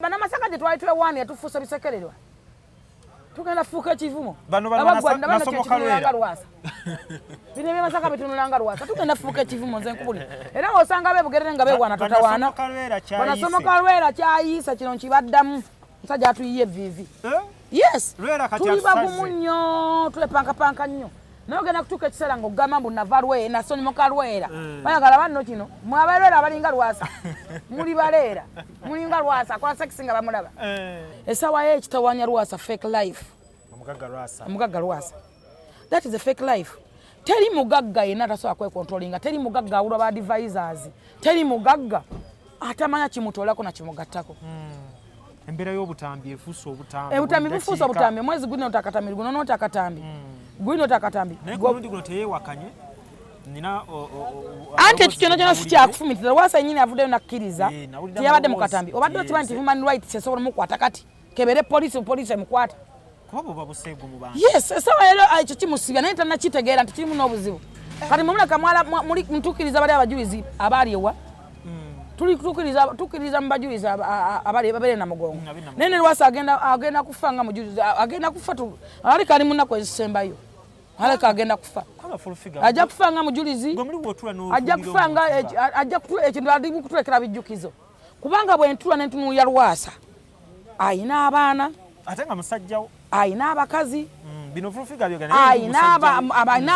Bana masaka je twali twewani yatufusa bisekererwa. Tugenda fuka kivumo. Bano nasomo kalwera. Lwasa. Bine bye masaka bitunulanga Lwasa. Tugenda fuka kivumo nze nkubuli. Era osanga bebugerere nga bewana tatawana. Bana somo kalwera kyayisa kino nkibaddamu. Musajja atuyiye vivi. Yes. Lwera kati tuliba gumunyo tulepanka nnyo. Nogenda kutuka ekisera ng'ogamba mbu navalwe na sonimo kalwera. Bayagala banno kino mwabalwera abalinga Lwasa. Muli baleera. Mulinga Lwasa kwa sex nga bamulaba. Esawa ye kitawanya Lwasa fake life. Mugagga Lwasa. That is a fake life. Teri mugagga yena tasobola kwekontrolinga. Teri mugagga awulwa ba advisors. Teri mugagga atamanya kimutolako na kimugattako. Embera y'obutambi efuusa obutambi. Obutambi bufuusa obutambi mwezi guno Akatambi guno nota Akatambi. Gwino Akatambi. Naye guno teyewakanye. Nina ante ekyo kyonna sikya kufumitira Lwasa nyine avuddeyo nakkiriza teyabadde mu Katambi obadde okimanyi nti human rights esobola mukwata kati kebere poliisi emukwata kuba babuseegu mu bantu. Yes esawa era ekyo kimusibya naye tannakitegeera nti kirimu n'obuzibu kati mumuleka muli mutuukiriza bali abajulizi abaali ewa tukiriza mu bajulizi abali babeere na mugongo naye ne Lwasa agenda kufa nga mujulizi agenda kufa ali kali mu nnaku ezisembayo aleka agenda kufa ajja kufanga mujulizi ajja kufanga ajja ekintu adi kutulekera bijjukizo kubanga bwe ntula n'entunuulira Lwasa ayina abaana ate nga musajjawo ayina abakazi bino fulufiga byogana ayina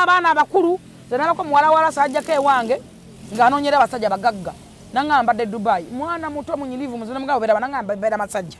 abaana abakulu zenabako muwala wala sajjako ewange ng'anoonyera abasajja bagagga nangamba mbadde Dubai mwana muto munyirivu muzina mugabo beera nangamba beera masajja.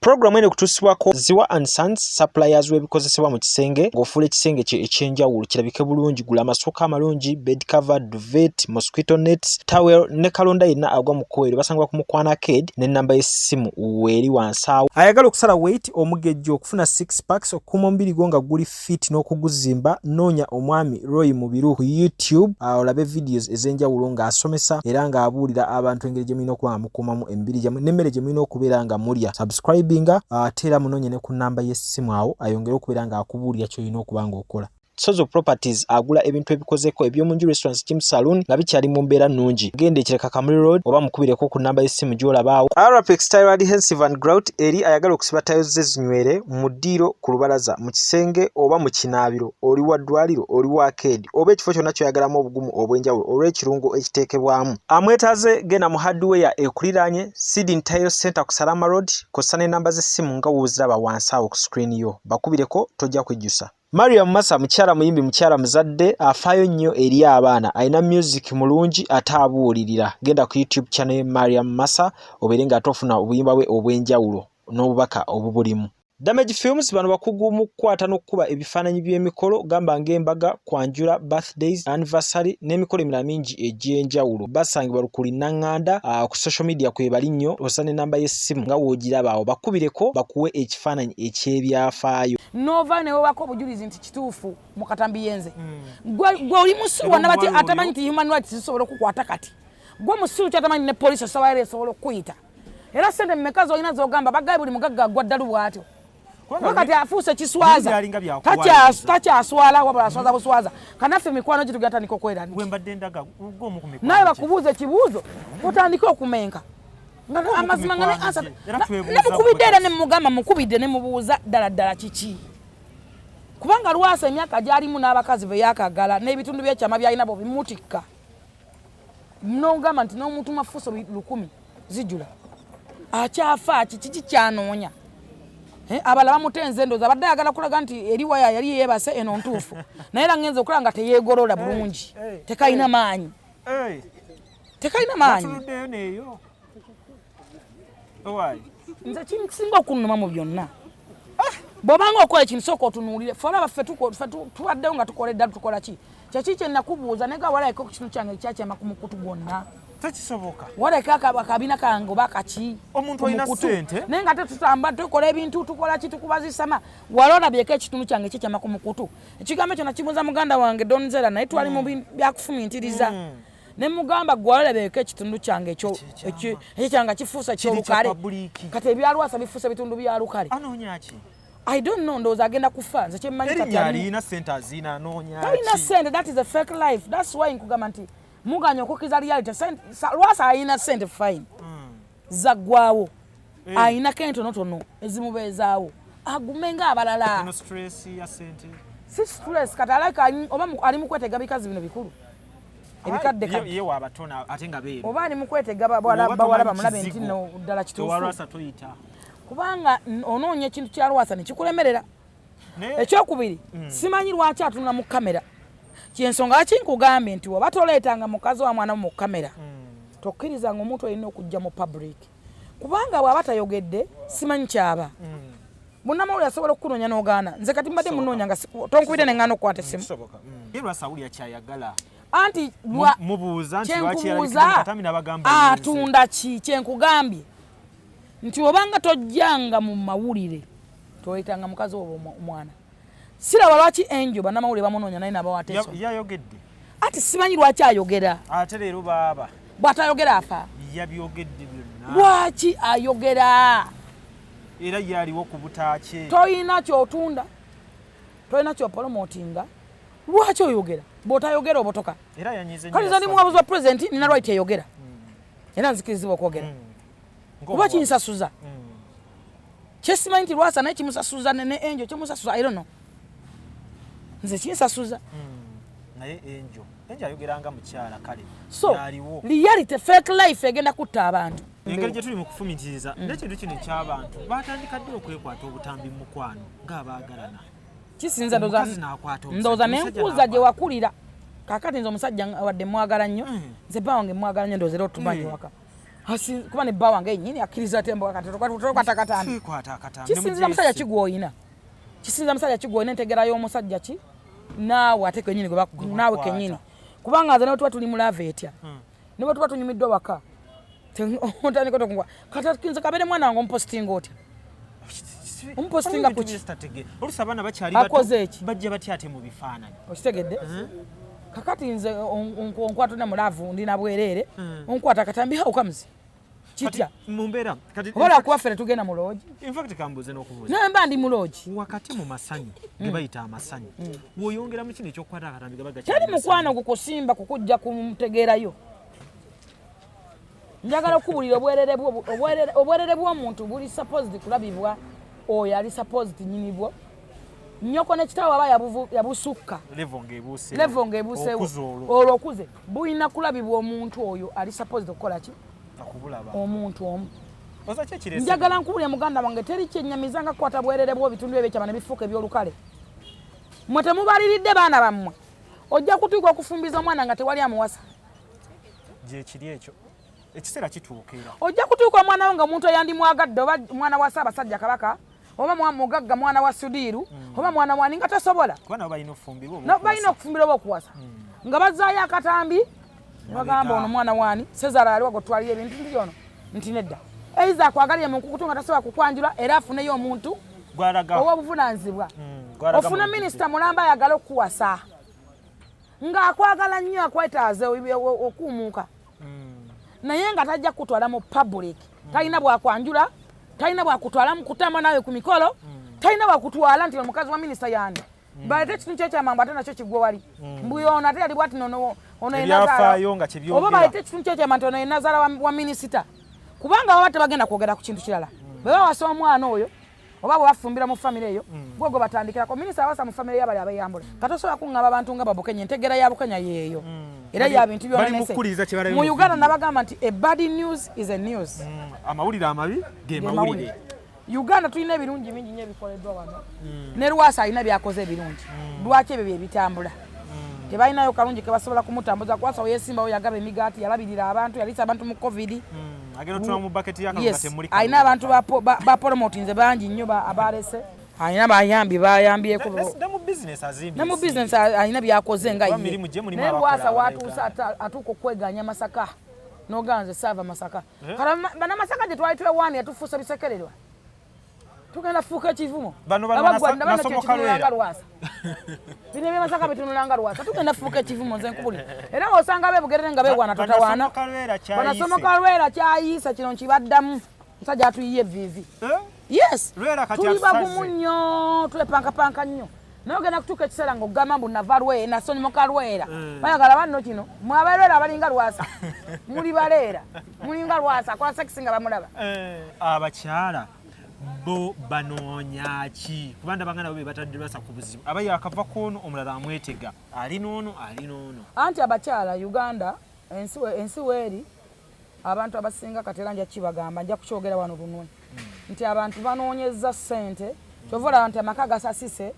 Program ene kutusibwako Ziwa and Sons suppliers webikozesebwa mu kisenge ng'ofuula ekisenge kye ekyenjawulo kirabike bulungi gula amasooka amalungi bed cover duvet mosquito nets towel ne kalonda yenna agwa mu kkoero basangibwa ku Mukwana Arcade n'ennamba y'essimu weeri wansi awo ayagala okusala weight omugejjo okufuna 6 packs okukuma omubiri gwo nga guli fit n'okuguzimba noonya omwami Roy Mubiru ku YouTube olabe videos ez'enjawulo ng'asomesa era ng'abuulira abantu engeri gye mulina okuba nga mukuumamu emibiri gyammwe n'emmere gye mulina okubeera nga mulya subscribe tera munonye ne ku namba y'essimu awo ayongera okubeera nga akubuulira ky'olina okuba ng'okola. Sozo Properties agula ebintu ebikozeko eby'omunju restaurants gym saloon nga bikyali mu mbeera nnungi. Genda ekireka Kamuli Road oba mukubireko ku namba y'essimu gy'olabaawo. Arapex Tire Adhesive and Grout eri ayagala okusiba tayozi z'ezinywere mu ddiiro ku lubalaza mu kisenge oba mu kinaabiro oli wa ddwaliro oli wa arcade oba ekifo kyonna ky'oyagalamu obugumu obw'enjawulo olw'ekirungo ekiteekebwamu. Amwetaaze genda mu hardware ekuliraanye Sidin Tile Center ku Salama Road kossa n'ennamba z'essimu nga wooziraba wansi awo ku screen yo bakubireko tojja kwejjusa. Mariam Massa mukyala muyimbi mukyala muzadde afaayo nnyo eri abaana alina music mulungi ataabuulirira genda ku YouTube channel Mariam Massa obeere nga tofuna obuyimba bwe obw'enjawulo n'obubaka obubulimu. Damage Films bano bakugu mu kukwata n'okkuba ebifaananyi by'emikolo gamba ng'embaga kwanjula birthdays anniversary n'emikolo emirala mingi egy'enjawulo basangibwa Lukuli Nanganda ku social media kwe bali nnyo osa n'ennamba y'essimu nga woogiraba awo bakubireko bakuwe ekifaananyi eky'ebyafaayo. Nova ne wako obujulizi nti kituufu mu Katambi yenze gwe oli musiru nabati atamanyi nti human rights zisobola okukwata kati gwe musiru kyatamanyi ne police esobola esobola okuyita era sente mmekazi olina z'ogamba bagaye buli mugagga gwa ddalu bw'atyo wakati afuuse kiswaza takyaswala wabula aswaza buswaza kanaffe mikwano gye tugatandika okwera naye bakubuuza ekibuuzo otandika okumenka amazima nga nemukubidde era nemugamba mukubidde nemubuuza ddala kiki kubanga Lwasa emyaka gyalimu n'abakazi be yakagala n'ebitundu by'ekyama byalina bo bimutikka nogamba nti n'omuntu mafuuso 100 zijula akyafa kiki kyanoonya abala bamutenze endoza abadde ayagala kulaga nti eriwaya yali yeebase eno ntuufu naye era ngenza okulaba nga teyeegolola bulungi tekayina maanyi nze kisinga okunnuma mu byonna bw'obanga okola ekintu sooka otunuulire fe olaba ffe tubaddewo nga tukola eddalu tukola ki kyeki kye nakubuuza naye nga walaiko ku kintu kyange ekyakyama ku mukutu gwonna tekisoboka walaiko akabina kange oba kaki omuntu alina ssente naye nga tetutamba tukola ebintu tukola ki tukubazisama wala olabyeko ekitundu kyange kyekyama ku mukutu ekigambo ekyo nakibuuza muganda wange Donzera naye twali mu byakufumintiriza ne mugamba gwe olabyeko ekitundu kyange ekyo ekyanga kifuusa ekyolukale kati ebya Lwasa bifuusa ebitundu bya lukale anoonya ki I don't know ndowooza agenda kufa nze kyemmanyi kati alina ssente azina anoonya ki talina ssente that is a fake life that's why nkugamba nti muganya okukiza reality Lwasa alina ssente fine zaggwawo ayina kentonotono ezimubeezaawo agumenga abalala eno stress ya sente si stress kati alaka oba ali mu kwetega bikazi bino bikulu ebikadde ye wabatona ate nga beeru oba ali mu kwetega bawala bamulabe nti no ddala kituufu Lwasa toyita kubanga onoonya ekintu kya Lwasa ne kikulemerera ekyokubiri simanyi lwaki atunula mu kamera kyensonga kinkugambye nti oba toleetanga mukazi wa mwana mu kamera tokkirizanga omuntu olina okujja mu public kubanga bw'aba tayogedde simanyi kyaba munnamawulire asobola okukunoonya n'ogaana nze kati mbadde munoonya nga tonkubire neŋŋaana okukwata essimu ye Lwasa awulira kyayagala anti mubuuza nti lwaki Akatambi n'abagamba atunda ki kyenkugambye nti obanga tojjanga mu mawulire toyitanga mukazi oba omwana siraba lwaki enjo bannamawulire bamunoonya naye nabawateso yayogedde ati simanyi lwaki ayogera ate leero baaba bw'atayogera afa yabyogedde byonna lwaki ayogera era yaliwo ku butaakye toyina kyotunda toyina kyopolomotinga lwaki oyogera bw'otayogera obotoka era yanyize kale nze ndi muwabuzi wa pulezidenti nina right eyogera era nzikirizibwa okwogera kuba kinsasuza kyesimanyi nti Lwasa naye kimusasuza ne enjo kimusasuza I don't know nze kinsasuza naye enjo ayogeranga mukyala kale so yaliwo reality fake life egenda kutta abantu engeri gye tuli mu kufumintiriza n'ekintu kino eky'abantu batandika dde okwekwata obutambi mu mukwano ng'abaagalana kisinza ndowooza nenkuuza gye wakulira kakati nze omusajja wadde mwagala nnyo nze bba wange mwagala nnyo ndowooza era otumanyi waka kuba ne bba wange yennyini akkiriza tembo tokwata Akatambi kisinzira musajja kigwoyina kisinzira musajja kigwoyina entegera y'omusajja ki naawe ate kennyini naawe kennyini kubanga nze ne tuba tuli mulava etya ne bwe tuba tunyumiddwa waka otandika tokungwa kati nze kabeere mwana wange omupositinga otya omupositinga kuki oluusi abaana bakyali akoze eki bajja batya ate mu bifaananyi okitegedde kakati nze onkwata ne mulavu ndina bwereere onkwata Akatambi haukamuzi kitya mumbeera kati oba kuba fere tugenda mu loogi in fact kambuze n'okubuuza naye mba ndi mu loogi wakati mu masanyu ge bayita amasanyu bw'oyongeramu kino ekyokukwata Akatambi gaba teri mukwano gukusimba kukujja kumutegeerayo njagala okubuulira obwerere bw'omuntu buli supposed kulabibwa oyo ali supposed nyinibwo nnyoko n'ekitaawo aba yabusukka levo ng'ebuuseewo olwo okuze bulina kulabibwa omuntu oyo ali supposed okukola ki omuntu omu njagala nkubulire muganda wange teri kyennyamiza nga kukwata bwerere bw'ebitundu ebyekyama ne bifuuka ebyolukale mmwe temubaliridde baana bammwe ojja kutuuka okufumbiza omwana nga tewali amuwasa gyekiri ekyo ekiseera kituukira ojja kutuuka omwana wo nga omuntu eyandimwagadde oba mwana wa Ssaabasajja Kabaka oba mugagga mwana wa Sudiiru oba mwana wani nga tasobola balina okufumbirwa oba okuwasa nga bazzaayo Akatambi ne bagamba ono mwana wani Sezara aliwo gotwalira ebintu ndi ono nti nedda eiza akwagalire mu nkukutu nga tasobola kukwanjula era afuneyo omuntu ow'obuvunaanyizibwa ofuna minisita mulamba ayagala okukuwasa ng'akwagala nnyo akwetaaze okuumuuka naye nga tajja kutwala mu public talina bwakwanjula talina bwakutwala mu kutamba nawe ku mikolo talina bwakutwala nti omukazi wa minisita yandi balete ekintu ky'ekyamambu ate nakyo kiggwe wali mbuyono ate yali bwati ono oba balete ekintu ky'ekyamambu nti ono ye nazaala wa minisita kubanga baba tebagenda kwogera ku kintu kirala bwe bawasa omwana oyo oba bwe bafumbira mu famire eyo gwegwe batandikirako minisita awasa mu famire y'abali abayambula katosobola kuŋŋaba abantu nga babukenya entegera ya bukenya yeeyo era ya bintu byonese mu Uganda nabagamba nti a bad news is a news amawulire amabi ge mawulire Uganda tulina ebirungi bingi nnyo ebikoleddwa wano ne Lwasa alina byakoze ebirungi lwaki ebyo bye bitambula tebalinayo kalungi ke basobola kumutambuza kwasawo yesimbawo yagaba emigaati yalabirira abantu yalisa abantu mu covid alina abantu bapolomotinze bangi nnyo abalese alina bayambi bayambyeko ne mu bizinesi alina byakoze nga ye naye Lwasa watuusa atuuka okweganya Masaka n'oganze saava Masaka bana Masaka gye twali twewaani yatufuusa bisekererwa tugenda fuuka ekivumo nasomokalwera Lwasa bino ebyemasaka bitunulanga Lwasa tugenda fuuka ekivumo nze nkubulira era osanga bebugerere nga bewaana totawaana banasomokalwera kyayisa kino nkibaddamu musajja atuyiye evivi yes tuli bagumu nnyo twepankapanka nnyo nogenda kutuuka ekiseera ng'ogamba mbu nava Lwera nasonyi mukalwera bayagala banno kino mwabalwera abalinga Lwasa muli baleera mulinga Lwasa akola sekisi nga bamulaba abakyala bo banoonya ki kubanda bangana bo batadde Lwasa ku buzibu abayi akava kono omulala amwetega ali noono anti abakyala Uganda ensi weeri abantu abasinga kateranja kibagamba nja kukyogera wano lunwe nti abantu banoonyeza ssente kyovola nti amaka gasasise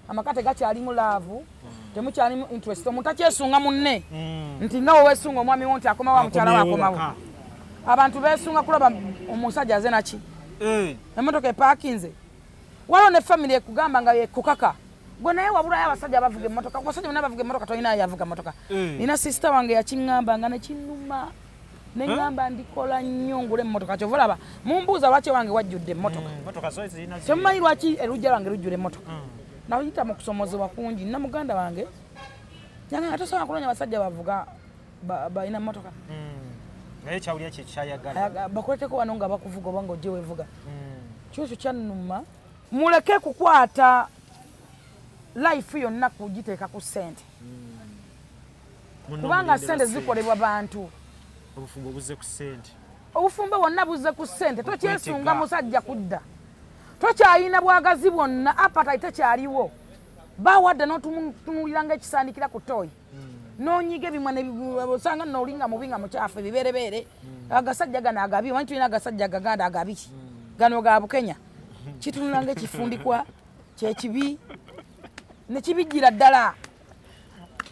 amaka tegakyalimu laavu temukyalimu interest omuntu akyesunga munne nti nga wewesunga omwami wo nti akomawo amukyala wakomawo abantu besunga kulaba omusajja aze naki emmotoka epaakinze waliwo ne family ekugamba nga yekukaka gwe naye wabulayo abasajja abavuga emmotoka abasajja bonna abavuga emmotoka tolinayo yavuga emmotoka nina sisita wange yakiŋŋamba nga nekinnuma neŋŋamba ndikola nnyo ngula emmotoka kyovola aba mumbuuza lwaki wange wajjudde emmotoka temumanyi lwaki erujja lwange lujjula emmotoka nayita mu kusomozebwa kungi nina muganda wange yange nga tosobola kunonya abasajja bavuga balina emmotoka naye kyawulira kyekyayagala bakuleteko wano nga bakuvuga oba nga ojje wevuga kyekyo kyannuma muleke kukwata life yonna kugiteeka ku ssente kubanga ssente zikolebwa bantu obufumbo buzze ku ssente obufumbo bwonna buzze ku ssente tokyesunga musajja kudda tokyayina bwagazi bwonna apatite tekyaliwo bawadde n'otunulira ng'ekisandikira ku toyi n'onyiga ebimwa osanga noolinga mubi nga mukyafu ebiberebeere agasajja gano agabi wanyi tulina agasajja gaganda agabi gano ga Bukenya kitunula ng'ekifundikwa kyekibi nekibijjira ddala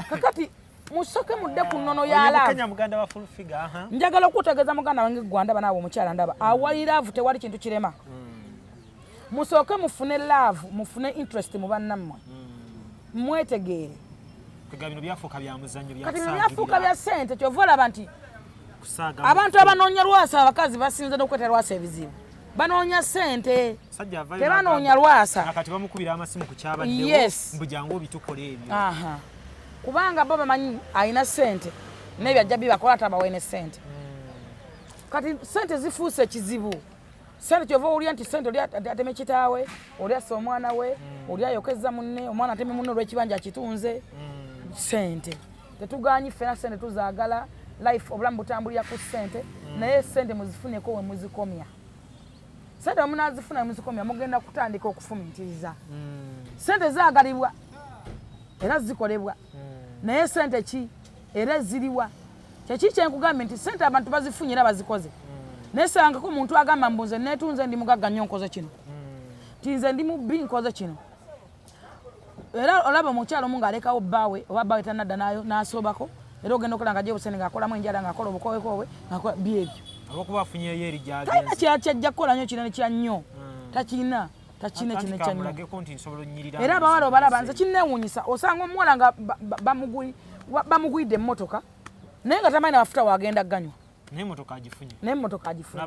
kakati musoke mudde ku nnono ya laavu njagala okutegeeza muganda wange Gwanda banaawe omukyala ndaba awali laavu tewali kintu kirema musooke mufune laavu mufune interest mu bannammwe mwetegeere kati bino byafuuka bya ssente kyova olaba nti abantu abanoonya Lwasa abakazi basinze n'okweta Lwasa ebizibu banoonya ssente tebanoonya Lwasa kubanga bo bamanyi alina ssente n'ebyajja bibakola tabawe ne ssente kati ssente zifuuse ekizibu ssente kyova owulira nti ssente oli ateme kitaawe oli assa omwana we oli ayokeza munne omwana ateme munne olw'ekibanja akitunze ssente tetuganyi ffena ssente tuzaagala life obulamu butambulira ku ssente naye ssente muzifuneko we muzikomya ssente wemunazifuna we muzikomya mugenda kutandika okufumintiriza ssente zaagalibwa era zikolebwa naye ssente ki era ziriwa kyeki kyenkugambye nti ssente abantu bazifunye era bazikoze naye sangako omuntu agamba mbu nze neetunze ndi mugagga nnyo nkoze kino ti nze ndi mubbi nkoze kino era olaba omukyalo omu ng'alekawo bbaawe oba bbaawe tanadda n'asoobako era ogenda okola nga gyebusene ng'akolamu enjala ng'akola obukowekoowe ng'akola byebyo talina kyajja kukola nnyo kinene kya nnyo takirina takine kino ekyanyo era abawala obalaba nze kinneewuunyisa osanga omuwala nga bamugwidde emmotoka naye nga tamanyi nabafuta wagenda ganywa naye emmotoka agifunye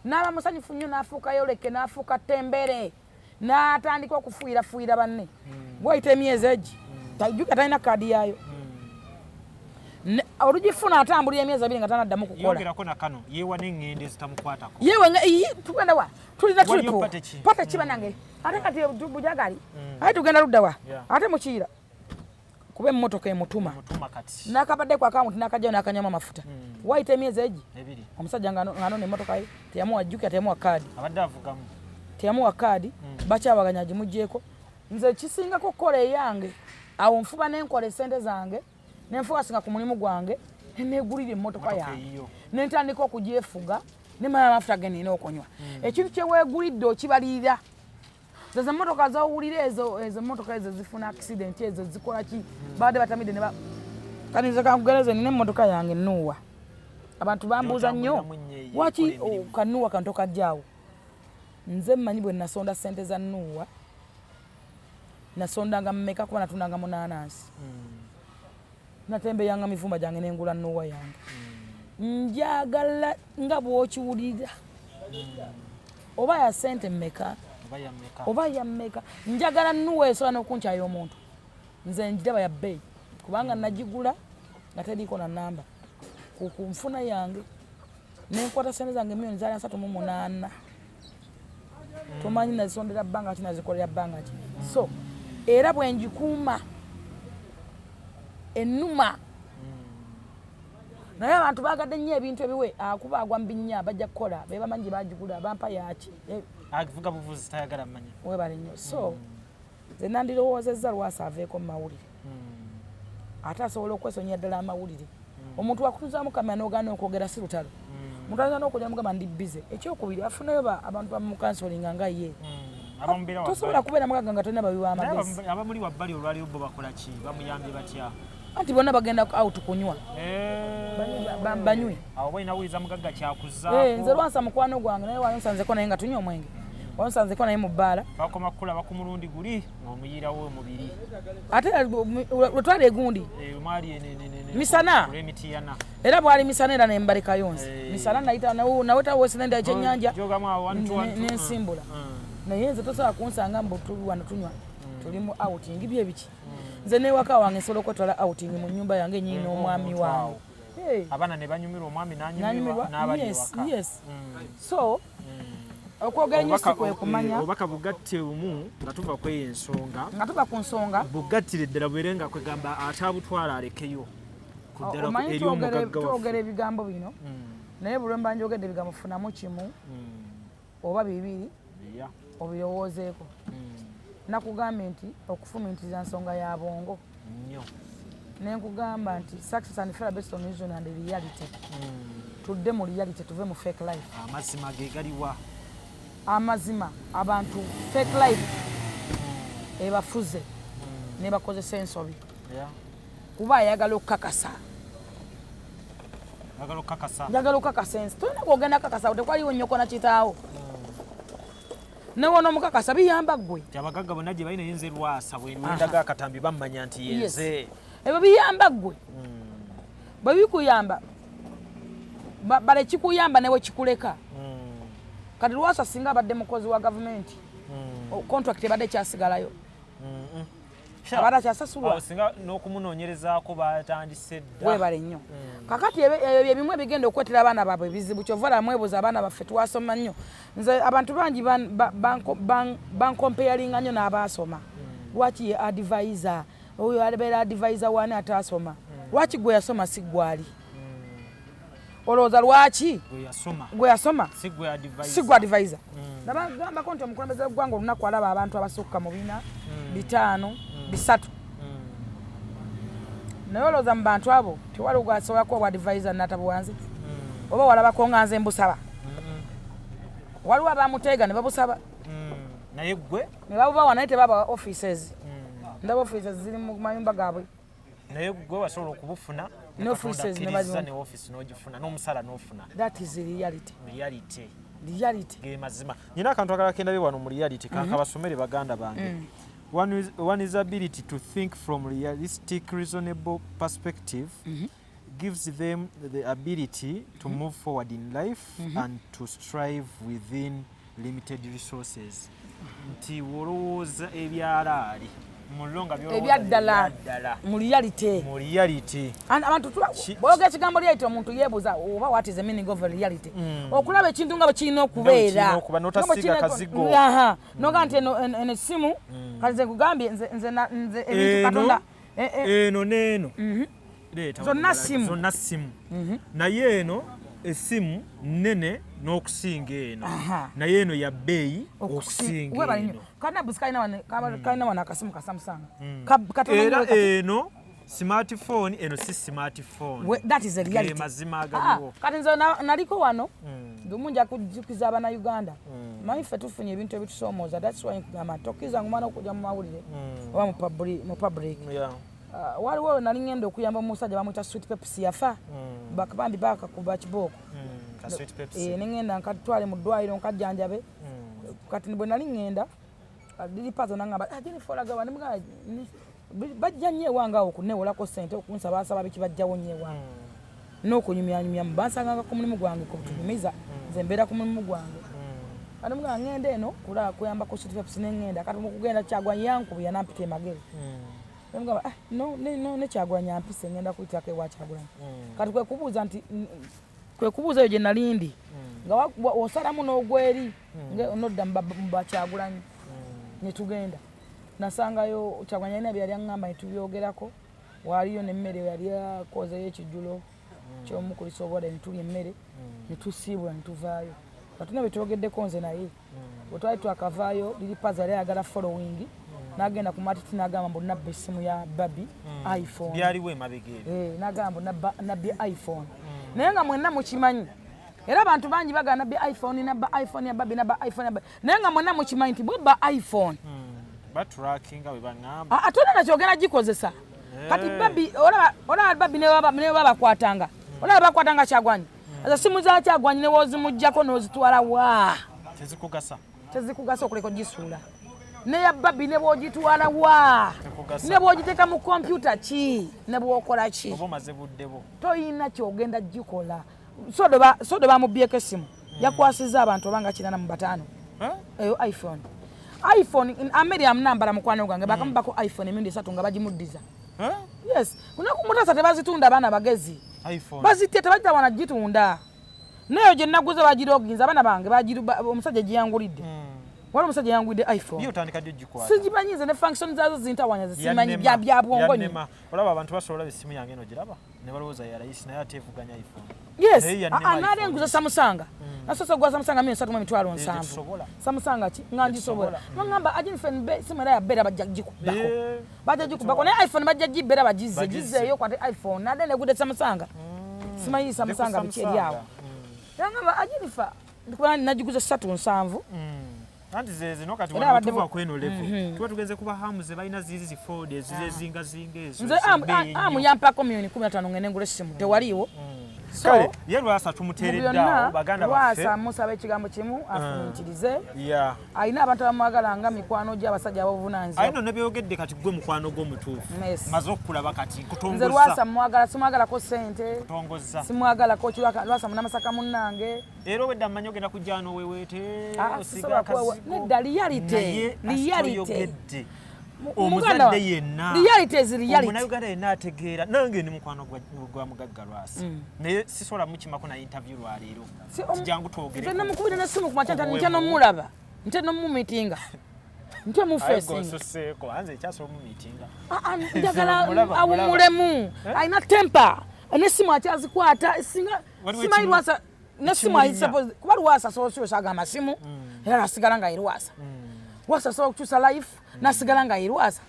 n'aba musanyufu nnyo n'afuuka yoleke n'afuuka ttembere n'atandika okufuuyirafuuyira banne gwayita emyezi egi tajjuka talina kaadi yaayo olugifuna atambulira emyezi abiri nga tanaddamu kukola tugenda wa tulina tulipo pata kiba nange ate kati bujagali ate tugenda ludda wa ate mukiira kuba emmotoka emutuma n'akabadde ku akawunti n'akajjayo n'akanyamu amafuta wayita emyezi egi omusajja ng'anona emmotoka ye teyamuwa jjukira teyamuwa kaadi teyamuwa kaadi bakyawaganya agimuggyeko nze kisingako kukola eyange awo nfuba n'enkola essente zange nenfuwasinga ku mulimu gwange neneegulira emmotoka yange nentandika okugyefuga nemala amafuta ge nina okunywa ekintu kyeweegulidde okibalirira zozo emmotoka zowulira ezo emmotoka ezo zifuna accident ezo zikola ki badde batamidde ne kati nze kankugereze nina emmotoka yange Nuuwa abantu bambuuza nnyo waki kanuuwa kanto kajjaawo nze mmanyi bwe nasonda ssente za Nuuwa nasondanga mmeka kuba natundanga munaanansi natembeyanga mivumba gyange nengula Nuuwa yange njagala nga bw'okiwulira oba ya ssente mmeka oba ya mmeka njagala Nuuwa esobola n'okunkyayo omuntu nze njiraba ya bbeeyi kubanga nagigula nga teriiko na namba ku nfuna yange nenkwata ssente zange miliyoni zaali 38 tomanyi nazisondera bbanga ki nazikolera bbanga ki so era bwe njikuuma ennuma naye abantu baagadde nnyo ebintu ebiwe akuba agwa mu binnya bajja kukola be bamanyi gye baagigula bampa yaki avuga buvuzi tayagala mmanya webale nnyo so nze nandirowoozezza Lwasa aveeko mu mawulire ate asobola okwesonyiya ddala amawulire omuntu wakutuzaamu kamera n'ogaana okwogera si lutalo omuntu ayinza n'okujja mugamba ndi bize ekyokubiri afunayo abantu bamukansolinga nga ye tosobola kubeera mugaga nga tolina babiwa amagezi abamuli wabbali olwaliyo bo bakola ki bamuyambye batya anti bonna bagenda out kunywa banywi awo balina wuliriza mugagga kyakuzaako nze Lwasa mukwano gwange naye wansanzeko naye nga tunywa omwenge wansanzeko naye mu bbaala bakoma kulaba ku mulundi guli omuyirawo omubiri ate lwetwali egundi misana era bwali misana era nembaleka yonse misana nayita nawetawo wesinenda ekyenyanja nensimbula naye nze tosobola kunsanga mbutubi wano tunywa tulimu outing byebiki nze newaka wange nsobola okwetwala outing mu nyumba yange nyini n'omwami wange abaana ne banyumirwa omwami nanyumirwa n'abali ewaka so okwogera nnyo si kwe kumanya obaka bugatte bumu nga tuva kweyo ensonga nga tuva ku nsonga bugattire ddala bwere nga kwegamba atabutwala alekeyo ku ddala eri omugagga twogera ebigambo bino naye buli lwemba njogedde ebigambo funamu kimu oba bibiri obirowoozeeko nakugambye nti okufumintiriza nsonga ya bwongo nnyo nenkugamba nti success and failure based on reason and reality tudde mu reality tuve mu fake life amazima ge galiwa amazima abantu fake life ebafuze nebakozesa ensobi kuba ayagala okukakasa njagala okukakasa ensi tolina kwogenda kakasa tekwaliwo nnyoko na kitaawo newona omukakasa biyamba ggwe abagagga bonna gye balina yenze Lwasa bwendaga Akatambi bammanya nti yenze ebyo biyamba ggwe bwe bikuyamba bale kikuyamba newe kikuleka kati Lwasa singa abadde mukozi wa gavumenti contract ebadde kyasigalayo abadde kyasasulwa singa n'okumunoonyerezaako batandise dda webale nnyo kakati ebyo byebimu ebigenda okwetera abaana baabwe ebizibu kyova la mwebuuza abaana baffe twasoma nnyo nze abantu bangi bankompeyalinga nnyo n'abaasoma lwaki ye advisor oyo abeera advisor waani ataasoma lwaki gwe yasoma si gwali olowooza lwaki gwe yasoma si gwe advisor nabagambako nti omukulembeze w'eggwanga olunaku alaba abantu abasukka mu 4 5 3 naye olowooza mu bantu abo tewali gwasobolako obwa advisor natabuwanzi oba walabako nga nze mbusaba waliwo abamuteega ne babusaba naye gwe ne babubawa naye tebaba offices ndaba offices ziri mu mayumba gaabwe naye gwe wasobola okubufuna ne offices ne office n'ogifuna n'omusala n'ofuna that is reality ge mazima nyina akantu akala kendabe wano mu reality kankabasomere baganda bange one is ability to think from realistic reasonable perspective gives them the ability to move forward in life and to strive within limited resources nti wolowooza ebyalaali ebyaddala mu reality abantu boga ekigambo reality omuntu yeebuuza oba what is the meaning of reality okulaba ekintu nga bwe kirina okubeera noga nti eno essimu kati nze nkugambye nze ebintu katonda eno neeno zonna simu naye eno essimu nnene n'okusinga eno naye eno ya bbeeyi okusinga eno kanabusi kalina wano akasimu ka Samsung era eno smartphone eno si smartphone that is a reality mazima agaliwo kati nze naliko wano ndumunja kujukiza abana Uganda manyi ffe tufunye ebintu ebitusoomooza that's why nkugamba tokkiza ngumana okujja mu mawulire oba mu public waliwo nali ngenda okuyamba omusajja bamuyita Sweet Pepsi yafa bakabambi bakakuba kibooko nengenda nkatwale mu ddwaliro nkajjanjabe kati bwe nali ngenda diripazo nangamba jenifolaga nimuga bajja nnyo ewange awo kunewolako ssente okunsaba asaba biki bajjawo nnyo ewange n'okunyumyanyumya mu bansanganga ku mulimu gwange kutunyumiza nze mbeera ku mulimu gwange kati muga ngenda eno kuyamba ku Sweet Pepsi nengenda kati mukugenda Kyagulanyi yankubu yanampita emagere nemugamba ne Kyagulanyi ampise ngenda kuyitako ewa Kyagulanyi kati kwe kubuuza eyo gye nalindi nga osalamu n'ogweri nodda mu Kyagulanyi ne tugenda nasangayo Kyagulanyi alina byali aŋŋamba netubyogerako waliyo nemmere yali akozeyo ekijjulo kyomukulisa obwada netulya emmere netusiibula netuvaayo katuna betwogeddeko nze naye bwe twali twakavaayo liri paza yali ayagala following n'agenda ku matiti n'agamba mbu nabba essimu ya babi iphone byaliwo emabegere n'agamba nabbi iphone naye nga mwenna mukimanyi era abantu bangi bagala nabbi iphone nabba iphone ya babi nabba iphone ya babi naye nga mwenna mukimanyi nti bwebba iphone batrackinga bwe baŋŋamba ate ona nakyogera gikozesa kati babi olaba babi ne babakwatanga olaba bakwatanga Kyagulanyi ezo simu za Kyagulanyi ne woozimuggyako n'ozitwala wa tezikugasa okuleka ogisuula neya babi ne bwogitwala wa ne bwogiteeka mu kompyuta ki ne bwokola ki toyina kyogenda gikola sodo bamubbyeko essimu yakwasiza abantu obanga 95 eyo iphone Ameriam nambala mukwano gwange bakamubako iphone emirundi 3 nga bagimuddiza yes unakumutasa tebazitunda abaana bagezi bazite tebajja wana gitunda nayo gye naguze bagiroginza abaana bange omusajja giyangulidde wali omusajja yangulidde iphone sigimanyize ne function zazo zintawanya zisimanyi bya bwongo nnyo olaba abantu basobola essimu yange eno giraba ne balowooza ya layisi naye ateevuganya iphone yes nalenguza Samusanga nasoso gwa Samusanga 3,700 Samusanga ki ngandisobola ngamba ajinfe simu era yabera bajja gikubako naye iphone bajja gibera bagizeyo kwate iphone nadene gude Samusanga simanyi Samusanga bikeri awo ngamba ajinfa ndikuba najiguza 3,700 anti zino kati watuva kweno level tuba tugenze kuba hamuze balina zizi Ford ezizinga ezo nze yampako 15,000 ngene ngule simu tewaliwo kale ye Lwasa tumutereddawo baganda baffe Lwasa musaba ekigambo kimu afumiitirize alina abantu abamwagala nga mikwano gy'abasajja ab'obuvunanyizibwa alina nebyogedde kati gwe mukwano gw'omutuufu maze okulaba kati kutongoza nze Lwasa mwagala simwagalako ssente kutongoza simwagalako Lwasa munamasaka munnange era obwedda mmanyi ogenda kujja n'oweweete osiga akazi nedda reality omuzadde yenna omunauganda yenna ategeera nange ni mukwano gwa mugagga Lwasa naye sisobola mukimako na interview lwaleero jangu twogere namukubira nesimu kumakya ntya nomulaba ntya nomumitinga ntya mufesinga anze ekyasobola mumitinga njagala awumulemu alina tempa nesimu akyazikwata simanyi Lwasa nesimu ayisuppose kuba Lwasa sososa agamba simu era asigala nga Lwasa Lwasa sobola okukyusa life nasigala nga Lwasa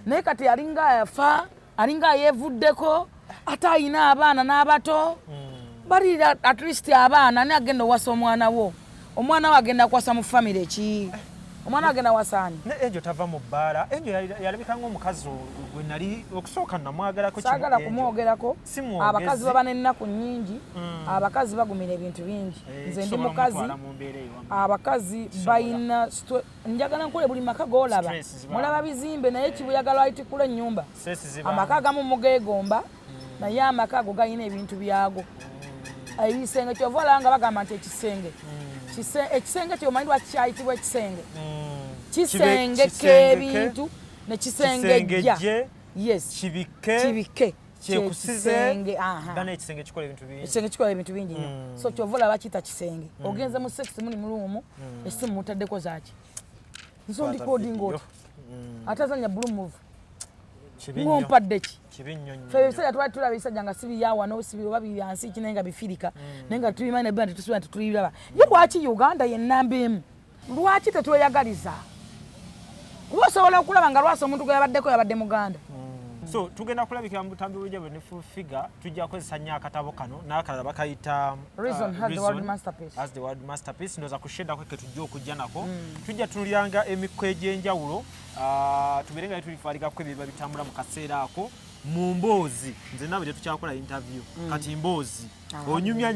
naye kati alinga yafa alinga yevuddeko ate ayina abaana n'abato bali at least abaana ne agenda owasa omwana wo agenda kwasa mu family ki omwana agenda wasaani enjo tava mu bbaala enjo yalabika ng'omukazi gwe nali okusooka namwagalako saagala kumwogerako abakazi baba n'ennaku nnyingi abakazi bagumira ebintu bingi nze ndi mukazi abakazi balina njagala nkole buli maka g'olaba mulaba bizimbe naye kibuyagala ayitikula ennyumba amaka agamu mugeegomba naye amaka ago galina ebintu byago ebisenge kyova olaba nga bagamba nti ekisenge kyomanyi lwaki kyayitibwa ekisenge kisenge k'ebintu ne kisengejja kibike kyekusize ekisenge kikola ebintu bingi nnyo so kyova olaba bakiyita kisenge ogenze mu sex muli muluumu essimu mutaddeko zaki nso ndikodinga oti atazanya blue move ngompadde ki fe ebisajja twali tulaba ebisajja nga sibiyawa n'osibi oba biri yansi ki naye nga bifirika naye nga tubimanyi nebba tetusobola tetuliraba ye lwaki Uganda yennamba emu lwaki tetweyagaliza kuba osobola okulaba nga Lwasa omuntu gwe yabaddeko yabadde Muganda so tugenda kulabikira mu butambi bw'ejjabwe ne full figure tujja kukozesa nnyo akatabo kano n'akalala bakayita Reason has the word masterpiece ndoza kusheddako ke tujja okujja nako tujja tunuliranga emikko egy'enjawulo tubeere nga tulifalikako ebiba bitambula mu kaseera ako mu mboozi nze naawe tetukyakola interview kati mboozi onyumya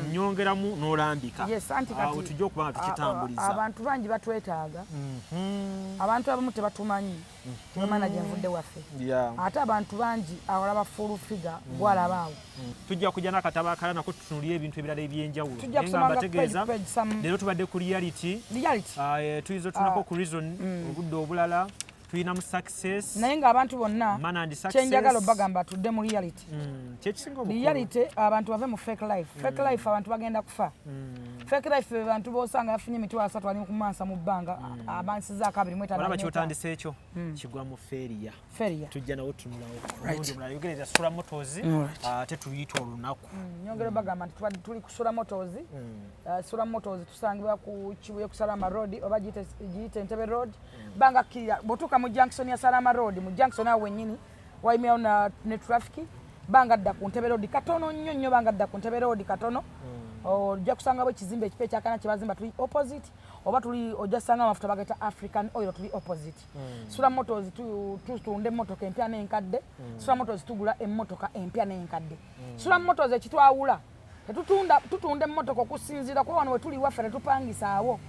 nnyongeramu n'olambika awo tujja okuba nga tukitambuliza abantu bangi batwetaaga abantu abamu tebatumanyi wemana gye nvudde waffe ate abantu bangi awalaba full figure gwalaba awo tujja kujja n'akatabo akalala nako tutunulira ebintu ebirala eby'enjawulo naye nga mbategeeza leero tubadde ku reality tuyiza tunako ku reason obudde obulala tulina mu success naye ng'abantu bonna kyenjagala obagamba tudde mu reality. Reality abantu bave mu fake life. Fake life abantu bagenda kufa. Fake life abantu bosanga yafunye emitwalo 3 ali kumansa mu bbanga abansizaako 2 olaba kyotandise ekyo kigwa mu feria tujja nawo tunulawo obundi mulala yogereza sula motozi ate tuyita olunaku nyongere bagamba nti tuli kusula motozi sula motozi tusangibwa ku Kibuye ku Salama Road oba giyite Entebbe Road banga kira botuka mu junction ya Salama Road mu junction awo wennyini waimya ne traffic banga dda ku Entebbe Road katono nnyo banga dda ku Entebbe Road katono ojja kusanga ekizimbe ekipe kyakana kyebazimba tuli opposite oba tuli ojja kusanga amafuta bageta African Oil tuli opposite. Sula Motors tutunde emmotoka empya n'enkadde. Sula Motors tugula emmotoka empya n'enkadde. Sula Motors ekitwawula tutunde emmotoka okusinziira kwa wano we tuli waffe ne tupangisa awo.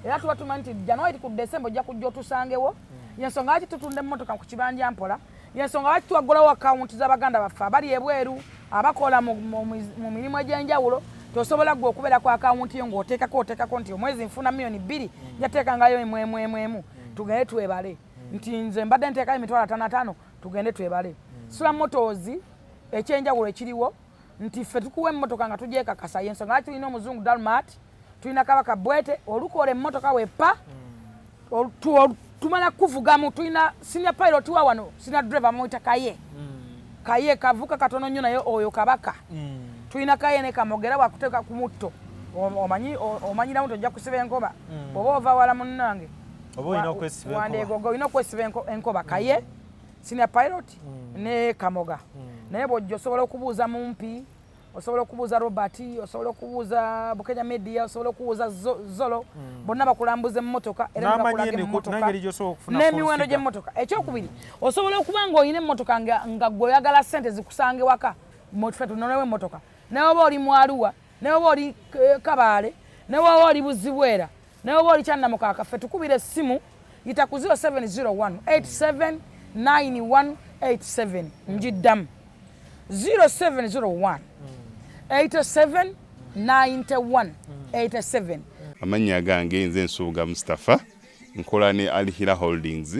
Era tuba tumanyi nti January ku December ojja kujja otusangewo. Yensonga lwaki tutunde emmotoka ku kibanja mpola. Yensonga lwaki twaggulawo akawunti z'abaganda baffe abali ebweru abakola mu mirimu egy'enjawulo. Tosobola gwe okubeera kwa akawunti yo ng'oteekako nti omwezi nfuna million 2 yateekangayo emu tugende twebale nti nze mbadde nteekayo emitwalo 5 tugende twebale. Sula Motors ekyenjawulo ekiriwo nti ffe tukuwa emmotoka nga tugyekakasa yensonga lwaki tulina omuzungu Dalmat tulina Kabaka Bwete olukola emmotoka wepa tumala kuvugamu tulina senior pilot wa wano senior driver amuyita Kaye kavuka katono nnyo naye oyo Kabaka tulina Kaye ne Kamogera wakuteeka ku mutto omanyira muto ojja kusiba enkoba oba ova wala munnange wandeegogo olina okwesiba enkoba Kaye senior pilot ne Kamoga naye bw'ojja osobola okubuuza Mumpi osobola okubuuza Robert osobola okubuuza Bukenya Media osobola okubuuza Zolo bonna bakulambuza emmotoka era bakulaga emmotoka n'emiwendo gy'emmotoka. Ekyokubiri osobola okuba ng'olina emmotoka nga gwe oyagala ssente zikusange waka ffe tunonewo emmotoka naye oba oli Mwaluwa naye oba oli Kabaale naye oba oli Buzibwera naye oba oli Kyannamukaaka ffe tukubira essimu yita ku 0701 879187 njiddamu 0701 879187. Amannya gange nze Nsuuga Mustafa nkola ne Alihira Holdings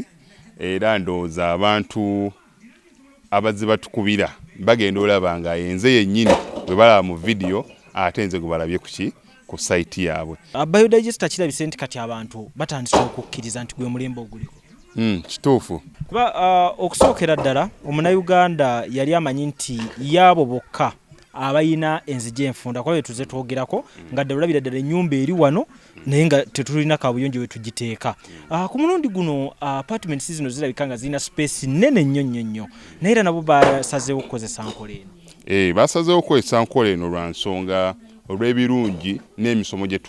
era ndowooza abantu abazze batukubira bagenda olaba nga yenze yennyini bwe balaba mu video ate nze gwe balabye ku site yaabwe. Biodigester kirabise nti kati abantu batandise okukkiriza nti gwe mulembe oguliko. Kituufu kuba okusookera ddala omunnayuganda yali amanyi nti yaabo bokka abayina enzigi enfunda kwa tuze twogerako nga ddalabira ddala ennyumba eri wano naye nga tetulina kabuyonjo we tugiteeka. Ku mulundi guno apartments zino zirabika nga zirina space nnene nnyo naye era nabo basazeewo okukozesa nkola eno. Basazeewo okukozesa nkola eno lwa nsonga olw'ebirungi n'emisomo gye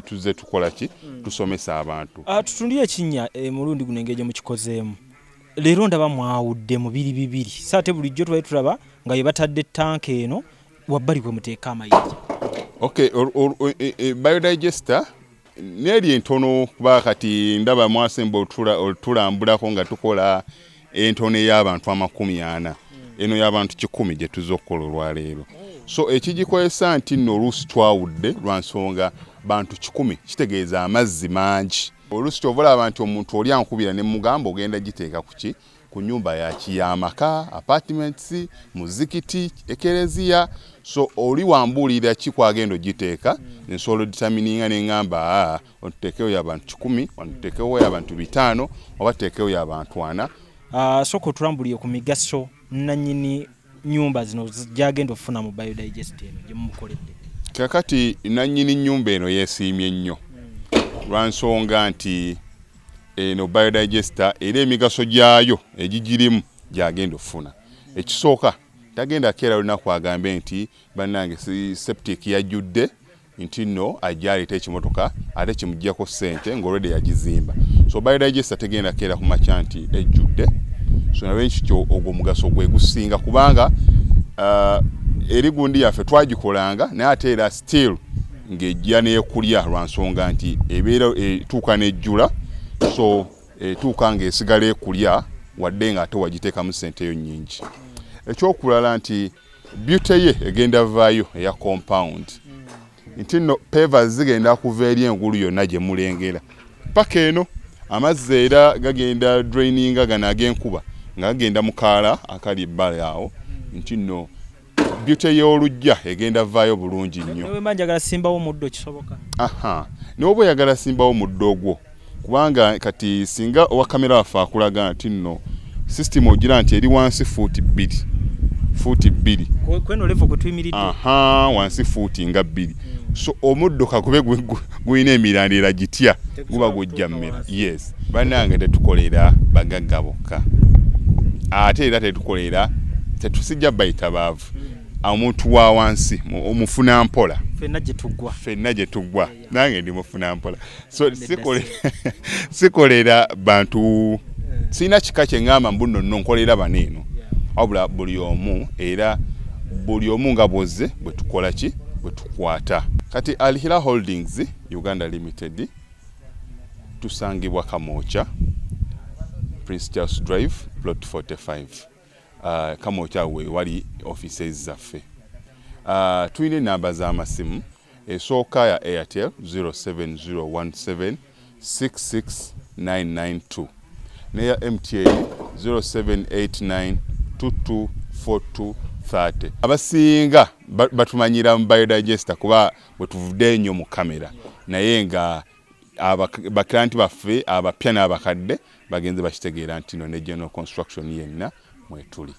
tuzze tukola tusomesa abantu. Tutundire ekinnya mulundi guno engeri gye mukikozeemu leero ndaba mwawudde mu bibiri so ate bulijjo twali tulaba nga ye batadde tanka eno wabbali bwe muteeka amayinja. Biodigester neeri entono kuba kati ndaba mwasemba otulambulako nga tukola entono ey'abantu 40 eno y'abantu 100 gye tuzze okukola olwaleero. So ekigikozesa nti nno oluusi twawudde lwa nsonga bantu 100 kitegeeza amazzi mangi. Oluusi kyovola abantu omuntu oli ankubira ne mugamba ogenda giteeka ku nyumba y'amaka apartments muzikiti ekereziya so oli wambuulira kikwagenda ogiteeka nsobola determininga n'engamba otuteekewo y'abantu 10 otuteekewo y'abantu 5 oba tuteekewo y'abantu 4. Soko tulambuliye ku migaso nannyini nyumba zino gyagenda ofuna mu Biodigester eno gye mumukoledde. Kakati nannyini nyumba eno yeesiimye nnyo lwa nsonga nti eno Biodigester era emigaso gyayo egigirimu gyagenda ofuna. Ekisooka tagenda keera lunaku agambe nti bannange septic yajjudde nti nno ajja aleeta ekimotoka ate kimuggyako ssente ng'olwedde yagizimba. So Biodigester tegenda keera ku makya nti ejjudde. So nawe nkityo ogwo mugaso gwe gusinga kubanga eri gundi yaffe twagikolanga naye ate era still ng'ejja n'ekulya lwa nsonga nti ebeera etuuka n'ejjula so etuuka ng'esigala ekulya wadde nga ate wagiteekamu ssente yo nnyingi. Ekyokulala nti beauty ye egenda vaayo eya compound nti nno pavers zigenda kuva eri engulu yonna gye mulengera paka eno amazzi era gagenda draininga gano ag'enkuba nga gagenda mu kaala akali ebbala awo nti nno beauty y'olujja egenda vaayo bulungi nnyo. Newe manjagala simbawo muddo kisoboka. N'oba oyagala simbawo muddo ogwo kubanga kati singa owa kamera waffe akulaga nti nno system ogira nti eri wansi fuuti 2 kweno level kwe tuyimiridde wansi fuuti nga 2 so omuddo kakube guyina emirandira gitya guba gujja mmera. Yes, bannange tetukolera bagagga bokka ate era tetusijja bayita baavu omuntu wa wansi omufuna mpola ffenna gye tuggwa nange ndi mufuna mpola so sikolera bantu sina kika kye ngamba mbuno nno nkolera baneeno wabula buli omu nga bwozze bwe tukola ki bwe tukwata. Kati Alihira Holdings Uganda Limited tusangibwa Kamoocha Prince Charles Drive plot 45 Kamoocha we wali offices zaffe. Tuyina namba z'amasimu esooka ya Airtel 07017669992 neya MTN 0789224230. Abasinga batumanyira mu biodigester kuba bwe tuvudde nnyo mu kamera naye nga baklanti baffe abapya n'abakadde bagenze bakitegeera nti no ne general construction yenna mwetuli.